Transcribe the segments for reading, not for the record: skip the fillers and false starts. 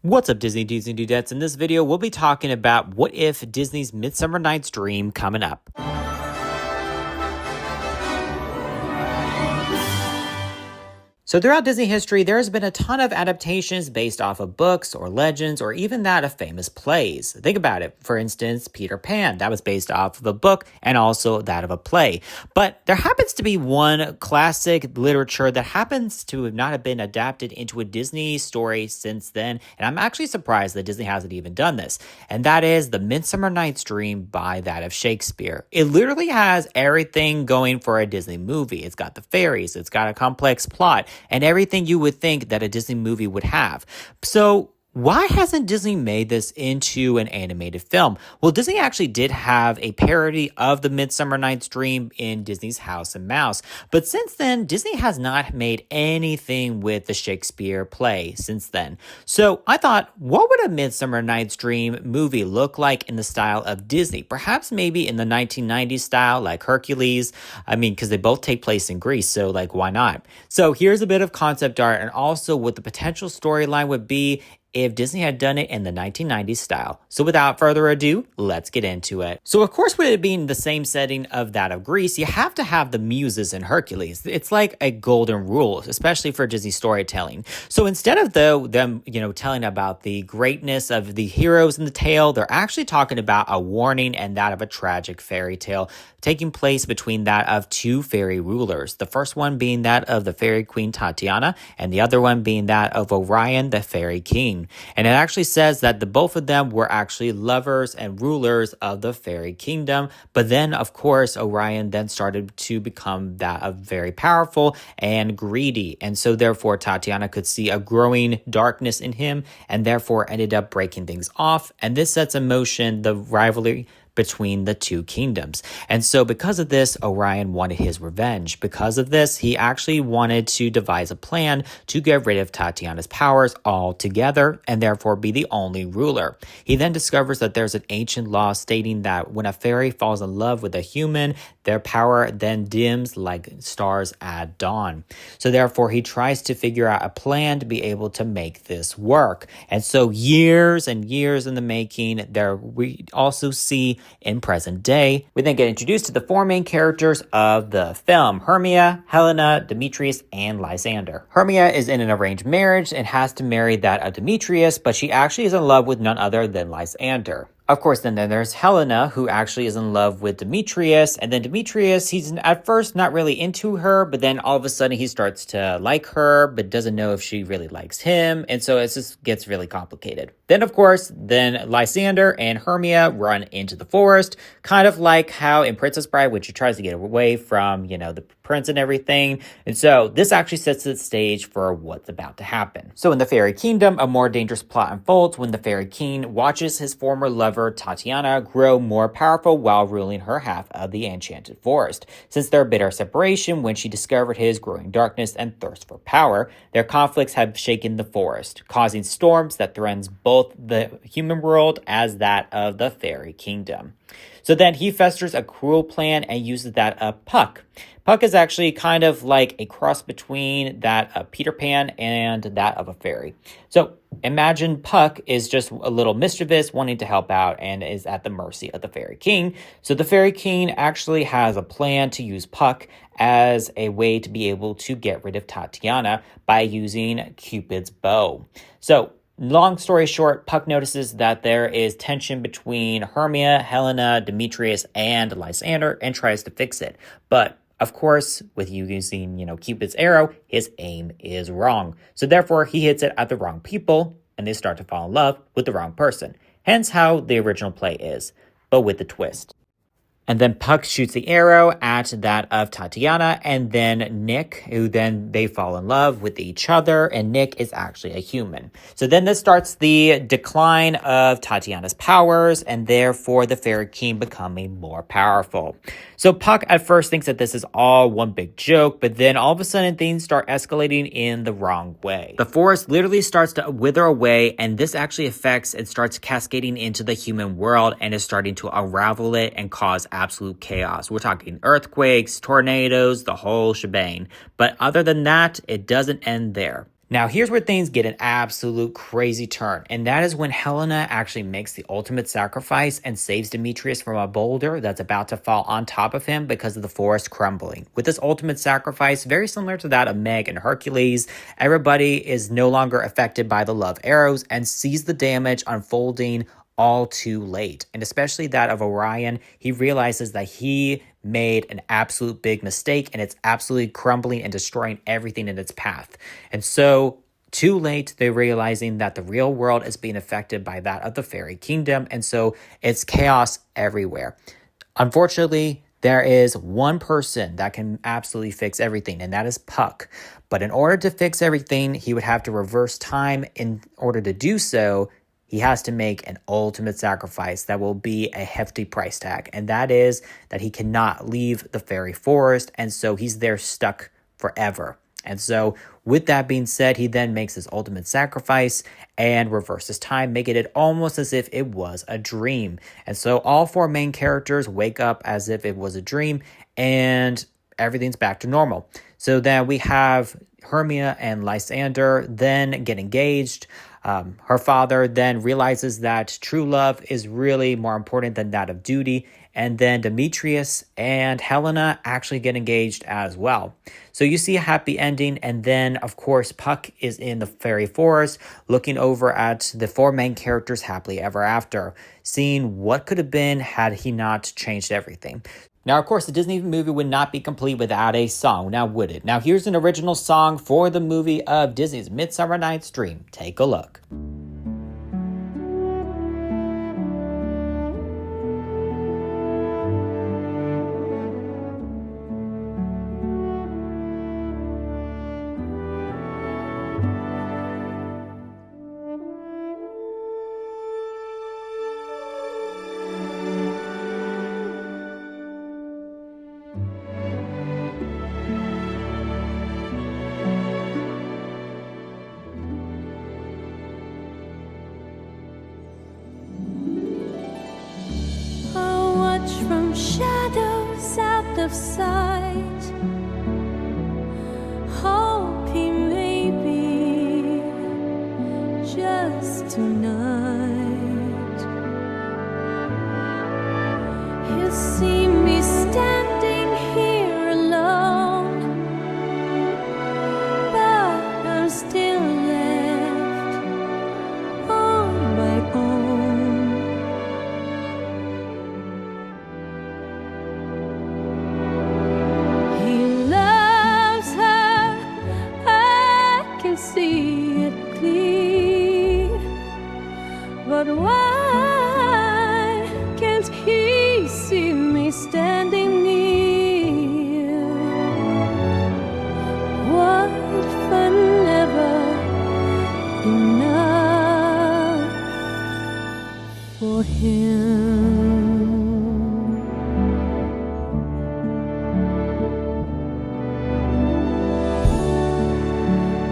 What's up, Disney Dudes and Dudettes? In this video, we'll be talking about what if Disney's Midsummer Night's Dream coming up. So throughout Disney history, there's been a ton of adaptations based off of books or legends or even that of famous plays. Think about it. For instance, Peter Pan, that was based off of a book and also that of a play. But there happens to be one classic literature that happens to have not have been adapted into a Disney story since then. And I'm actually surprised that Disney hasn't even done this. And that is The Midsummer Night's Dream by that of Shakespeare. It literally has everything going for a Disney movie. It's got the fairies, it's got a complex plot, and everything you would think that a Disney movie would have. So why hasn't Disney made this into an animated film? Well, Disney actually did have a parody of The Midsummer Night's Dream in Disney's House and Mouse. But since then, Disney has not made anything with the Shakespeare play since then. So I thought, what would a Midsummer Night's Dream movie look like in the style of Disney? Perhaps maybe in the 1990s style, like Hercules. I mean, because they both take place in Greece, so like, why not? So here's a bit of concept art and also what the potential storyline would be if Disney had done it in the 1990s style. So without further ado, let's get into it. So of course, with it being the same setting of that of Greece, you have to have the muses in Hercules. It's like a golden rule, especially for Disney storytelling. So instead of them telling about the greatness of the heroes in the tale, they're actually talking about a warning and that of a tragic fairy tale taking place between that of two fairy rulers. The first one being that of the fairy queen Titania, and the other one being that of Orion, the fairy king. And it actually says that the both of them were actually lovers and rulers of the fairy kingdom. But then, of course, Orion then started to become that of very powerful and greedy. And so therefore, Tatiana could see a growing darkness in him and therefore ended up breaking things off. And this sets in motion the rivalry between the two kingdoms. And so because of this, Orion wanted his revenge. Because of this, he actually wanted to devise a plan to get rid of Tatiana's powers altogether and therefore be the only ruler. He then discovers that there's an ancient law stating that when a fairy falls in love with a human, their power then dims like stars at dawn. So therefore, he tries to figure out a plan to be able to make this work. And so years and years in the making, there we also see in present day, we then get introduced to the four main characters of the film: Hermia, Helena, Demetrius, and Lysander. Hermia is in an arranged marriage and has to marry that of Demetrius, but she actually is in love with none other than Lysander. Of course, then there's Helena, who actually is in love with Demetrius. And then Demetrius, he's at first not really into her, but then all of a sudden he starts to like her, but doesn't know if she really likes him. And so it just gets really complicated. Then, of course, then Lysander and Hermia run into the forest, kind of like how in Princess Bride, when she tries to get away from, the prince and everything. And so this actually sets the stage for what's about to happen. So in the fairy kingdom, a more dangerous plot unfolds when the fairy king watches his former lover Tatiana grow more powerful while ruling her half of the enchanted forest. Since their bitter separation when she discovered his growing darkness and thirst for power, their conflicts have shaken the forest, causing storms that threatens both the human world as that of the fairy kingdom. So then he festers a cruel plan and uses that of Puck. Puck is actually kind of like a cross between that of Peter Pan and that of a fairy. So imagine Puck is just a little mischievous, wanting to help out and is at the mercy of the fairy king. So the fairy king actually has a plan to use Puck as a way to be able to get rid of Tatiana by using Cupid's bow. So long story short, Puck notices that there is tension between Hermia, Helena, Demetrius, and Lysander and tries to fix it. But of course, with you using, Cupid's arrow, his aim is wrong. So therefore, he hits it at the wrong people and they start to fall in love with the wrong person. Hence how the original play is, but with a twist. And then Puck shoots the arrow at that of Tatiana and then Nick, who then they fall in love with each other, and Nick is actually a human. So then this starts the decline of Tatiana's powers and therefore the fairy king becoming more powerful. So Puck at first thinks that this is all one big joke, but then all of a sudden things start escalating in the wrong way. The forest literally starts to wither away, and this actually affects and starts cascading into the human world and is starting to unravel it and cause absolute chaos. We're talking earthquakes, tornadoes, the whole shebang. But other than that, it doesn't end there. Now, here's where things get an absolute crazy turn, and that is when Helena actually makes the ultimate sacrifice and saves Demetrius from a boulder that's about to fall on top of him because of the forest crumbling. With this ultimate sacrifice, very similar to that of Meg and Hercules, everybody is no longer affected by the love arrows and sees the damage unfolding all too late. And especially that of Orion, he realizes that he made an absolute big mistake and it's absolutely crumbling and destroying everything in its path. And so too late, they're realizing that the real world is being affected by that of the fairy kingdom. And so it's chaos everywhere. Unfortunately, there is one person that can absolutely fix everything, and that is Puck. But in order to fix everything, he would have to reverse time. In order to do so, he has to make an ultimate sacrifice that will be a hefty price tag, and that is that he cannot leave the fairy forest, and so he's there stuck forever. And so with that being said, he then makes his ultimate sacrifice and reverses time, making it almost as if it was a dream. And so all four main characters wake up as if it was a dream, and everything's back to normal. So then we have Hermia and Lysander then get engaged. Her father then realizes that true love is really more important than that of duty. And then Demetrius and Helena actually get engaged as well. So you see a happy ending. And then, of course, Puck is in the fairy forest looking over at the four main characters happily ever after, seeing what could have been had he not changed everything. Now, of course, the Disney movie would not be complete without a song, now would it? Now, here's an original song for the movie of Disney's Midsummer Night's Dream. Take a look. From shadows out of sight, hoping maybe just tonight he'll see me standing here alone, but I'm still left on my own. See it clear, but why can't he see me standing near? What fun never enough for him?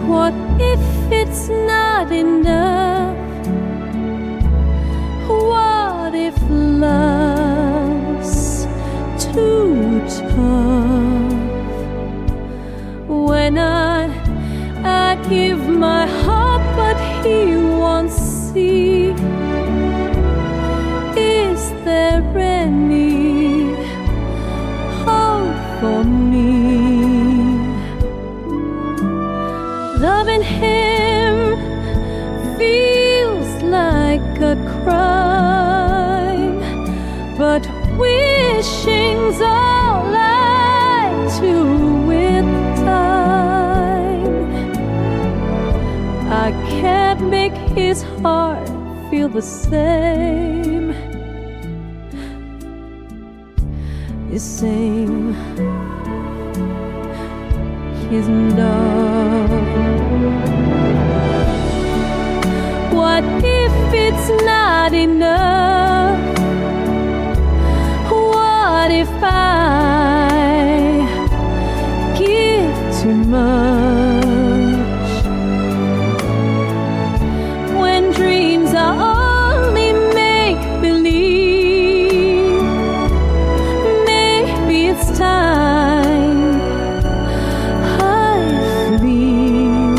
What if it's not enough? What if love's too tough? When I give my heart, but he won't see. Is there any hope for me? Loving him feels like a crime, but wishing's all I do with time. I can't make his heart feel the same. The same. His love. What if it's not enough? What if I give too much? When dreams are only make-believe, maybe it's time I leave.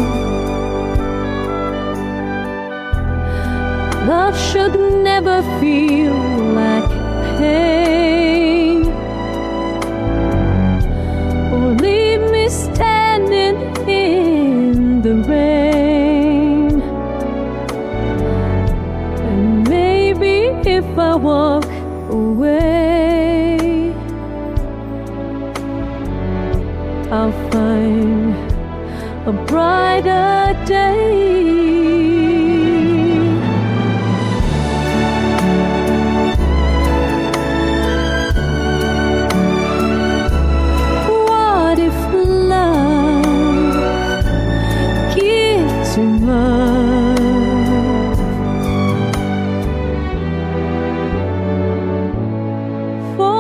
Love should never feel like pain, or leave me standing in the rain. And maybe if I walk away, I'll find a brighter day. What if love gives you love for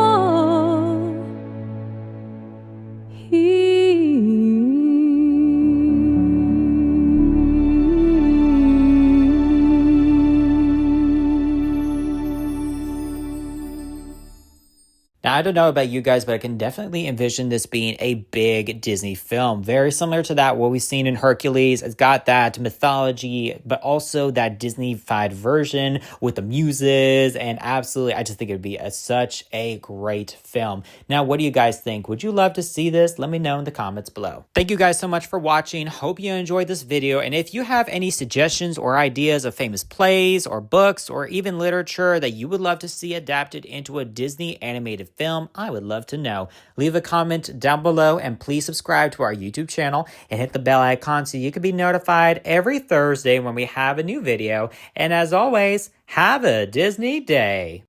Now, I don't know about you guys, but I can definitely envision this being a big Disney film. Very similar to that, what we've seen in Hercules. It's got that mythology, but also that Disney-fied version with the muses. And absolutely, I just think it would be such a great film. Now, what do you guys think? Would you love to see this? Let me know in the comments below. Thank you guys so much for watching. Hope you enjoyed this video. And if you have any suggestions or ideas of famous plays or books or even literature that you would love to see adapted into a Disney animated film, I would love to know. Leave a comment down below and please subscribe to our YouTube channel and hit the bell icon so you can be notified every Thursday when we have a new video. And as always, have a Disney day.